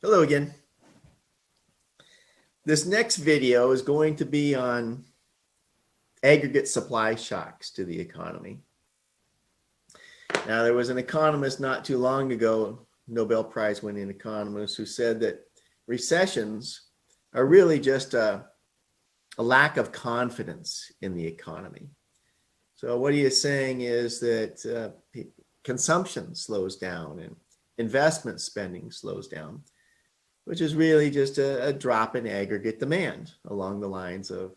Hello again. This next video is going to be on aggregate supply shocks to the economy. Now, there was an economist not too long ago, Nobel Prize winning economist, who said that recessions are really just a lack of confidence in the economy. So what he is saying is that consumption slows down and investment spending slows down, which is really just a drop in aggregate demand along the lines of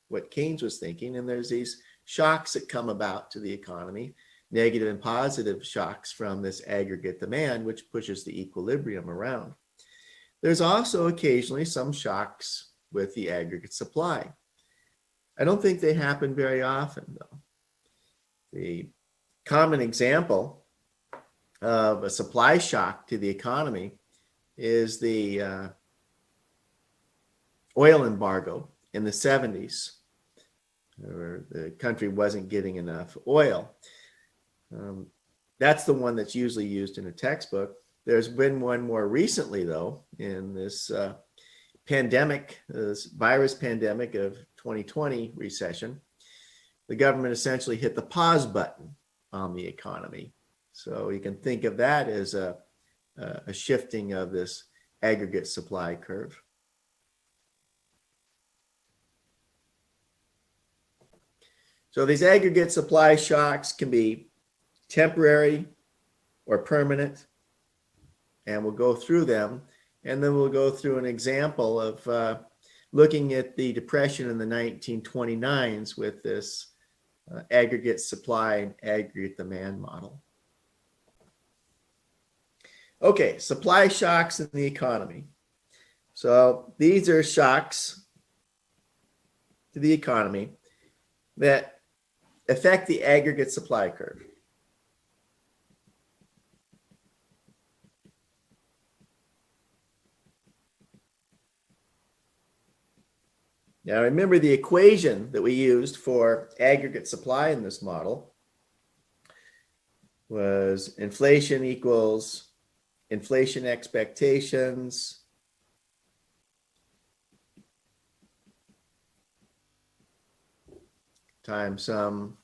what Keynes was thinking. And there's these shocks that come about to the economy, negative and positive shocks from this aggregate demand, which pushes the equilibrium around. There's also occasionally some shocks with the aggregate supply. I don't think they happen very often, though. The common example of a supply shock to the economy is the oil embargo in the 70s, where the country wasn't getting enough oil. That's the one that's usually used in a textbook. There's been one more recently, though, in this pandemic, this virus pandemic of 2020 recession. The government essentially hit the pause button on the economy. So you can think of that as a shifting of this aggregate supply curve. So these aggregate supply shocks can be temporary or permanent, and we'll go through them, and then we'll go through an example of looking at the depression in the 1929s with this aggregate supply and aggregate demand model. Okay, supply shocks in the economy. So these are shocks to the economy that affect the aggregate supply curve. Now remember, the equation that we used for aggregate supply in this model was inflation equals inflation expectations times some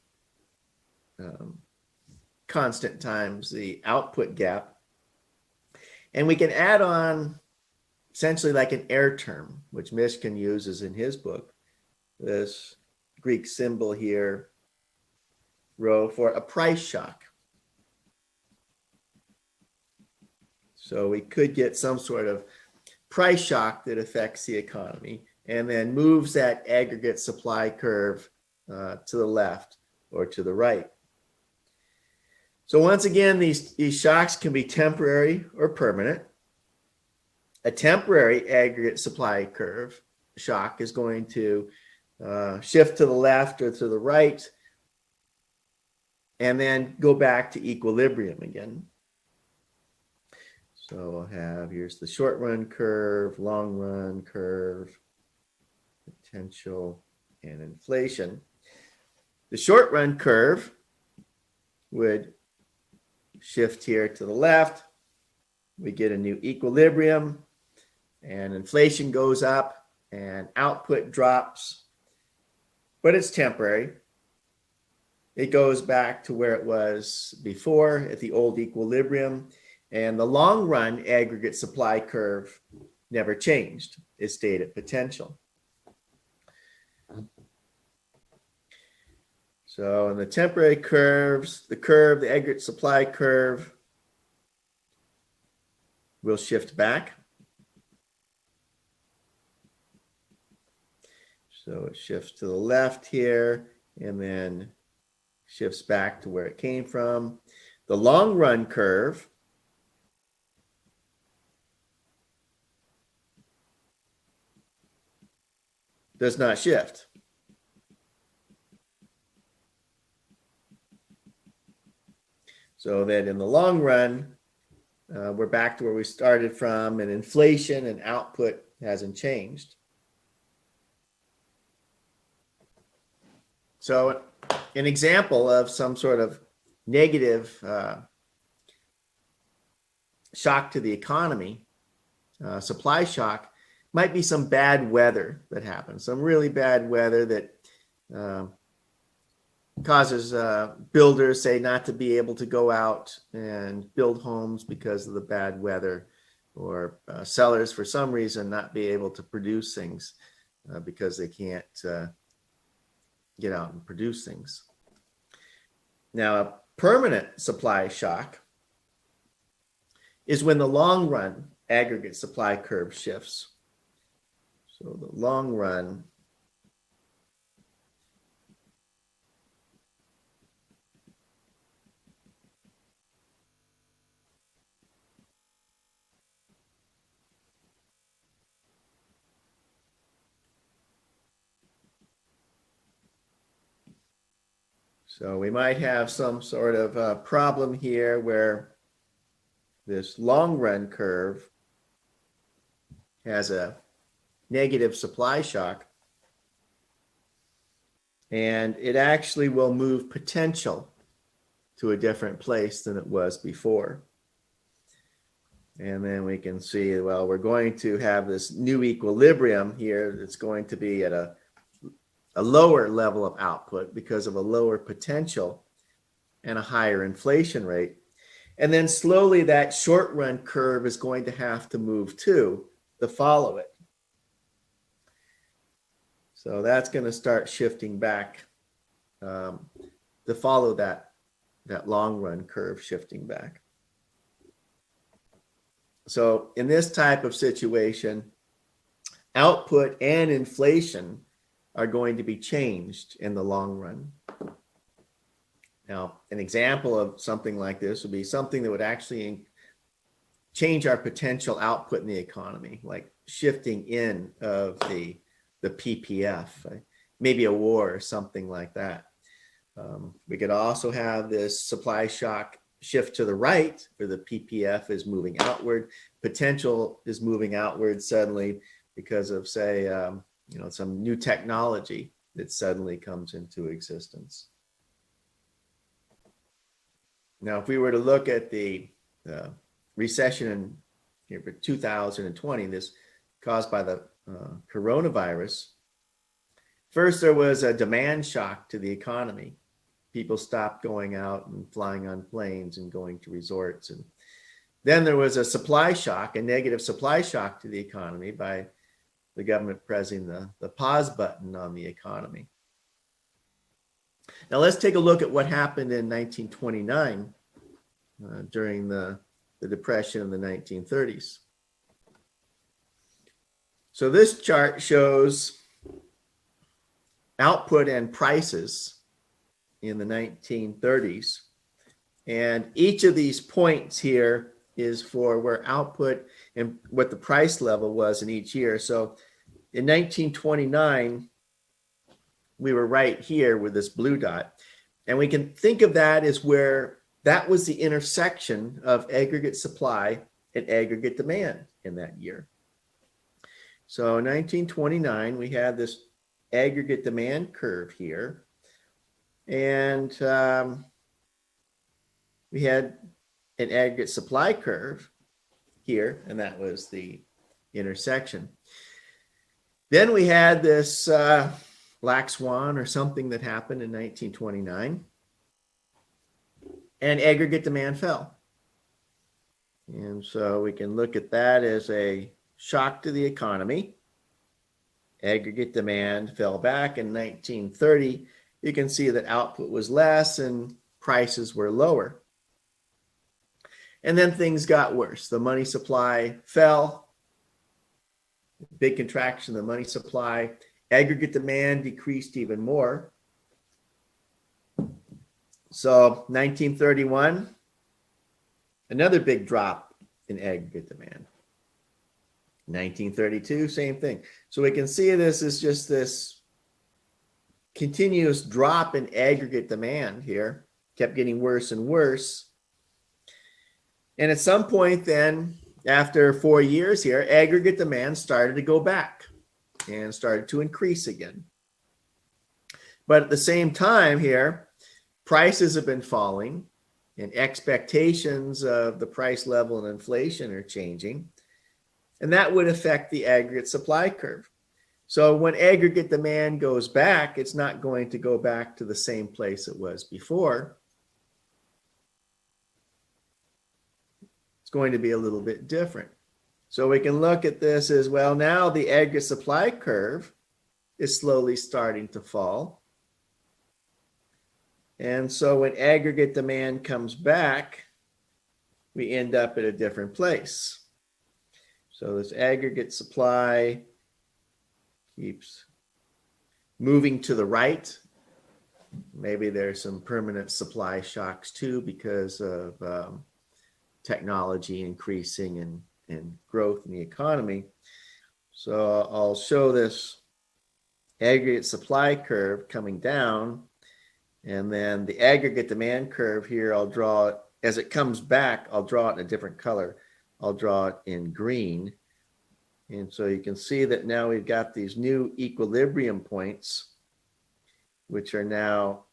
constant times the output gap. And we can add on essentially like an error term, which Mishkin uses in his book, this Greek symbol here, rho, for a price shock. So we could get some sort of price shock that affects the economy and then moves that aggregate supply curve to the left or to the right. So once again, these shocks can be temporary or permanent. A temporary aggregate supply curve shock is going to shift to the left or to the right and then go back to equilibrium again. So we'll have, here's the short run curve, long run curve, potential, and inflation. The short run curve would shift here to the left. We get a new equilibrium and inflation goes up and output drops, but it's temporary. It goes back to where it was before at the old equilibrium, and the long run aggregate supply curve never changed. It stayed at potential. So in the temporary curves, the aggregate supply curve will shift back. So it shifts to the left here and then shifts back to where it came from. The long run curve does not shift. So that in the long run, we're back to where we started from, and inflation and output hasn't changed. So an example of some sort of negative shock to the economy supply shock might be some bad weather that happens, some really bad weather that causes builders, say, not to be able to go out and build homes because of the bad weather, or sellers, for some reason, not be able to produce things because they can't get out and produce things. Now, a permanent supply shock is when the long run aggregate supply curve shifts. So the long run So we might have some sort of problem here where this long run curve has a negative supply shock, and it actually will move potential to a different place than it was before. And then we can see, well, we're going to have this new equilibrium here that's going to be at a lower level of output because of a lower potential and a higher inflation rate. And then slowly that short run curve is going to have to move too to follow it. So that's going to start shifting back to follow that long run curve shifting back. So in this type of situation, output and inflation are going to be changed in the long run. Now, an example of something like this would be something that would actually change our potential output in the economy, like shifting in of the PPF, maybe a war or something like that. We could also have this supply shock shift to the right, where the PPF is moving outward. Potential is moving outward suddenly because of, say, some new technology that suddenly comes into existence. Now, if we were to look at the recession in 2020, this caused by the coronavirus, first there was a demand shock to the economy. People stopped going out and flying on planes and going to resorts. And then there was a supply shock, a negative supply shock to the economy by the government pressing the pause button on the economy. Now let's take a look at what happened in 1929 during the Depression in the 1930s. So this chart shows output and prices in the 1930s. And each of these points here is for where output and what the price level was in each year. So in 1929, we were right here with this blue dot. And we can think of that as where that was the intersection of aggregate supply and aggregate demand in that year. So in 1929, we had this aggregate demand curve here. And we had an aggregate supply curve here, and that was the intersection. Then we had this black swan or something that happened in 1929, and aggregate demand fell. And so we can look at that as a shock to the economy. Aggregate demand fell back in 1930. You can see that output was less and prices were lower. And then things got worse. The money supply fell. Big contraction of the money supply. Aggregate demand decreased even more. So 1931, another big drop in aggregate demand. 1932, same thing. So we can see this is just this continuous drop in aggregate demand here, kept getting worse and worse. And at some point then, after 4 years here, aggregate demand started to go back and started to increase again. But at the same time here, prices have been falling and expectations of the price level and inflation are changing. And that would affect the aggregate supply curve. So when aggregate demand goes back, it's not going to go back to the same place it was before. It's going to be a little bit different. So we can look at this as well. Now the aggregate supply curve is slowly starting to fall. And so when aggregate demand comes back, we end up at a different place. So this aggregate supply keeps moving to the right. Maybe there's some permanent supply shocks too because of technology increasing and growth in the economy. So I'll show this aggregate supply curve coming down, and then the aggregate demand curve here, I'll draw it as it comes back. I'll draw it in a different color. I'll draw it in green. And so you can see that now we've got these new equilibrium points, which are now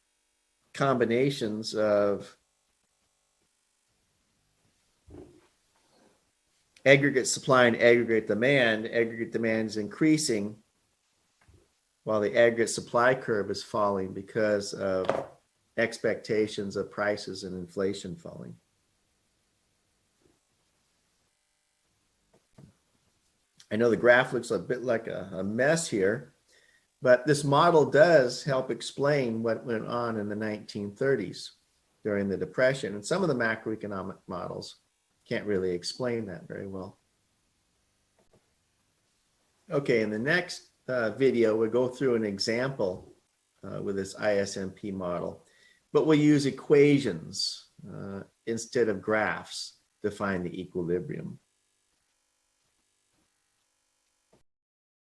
combinations of aggregate supply and aggregate demand. Aggregate demand is increasing while the aggregate supply curve is falling because of expectations of prices and inflation falling. I know the graph looks a bit like a mess here, but this model does help explain what went on in the 1930s during the Depression. And some of the macroeconomic models can't really explain that very well. Okay, in the next video, we'll go through an example with this ISMP model, but we'll use equations instead of graphs to find the equilibrium.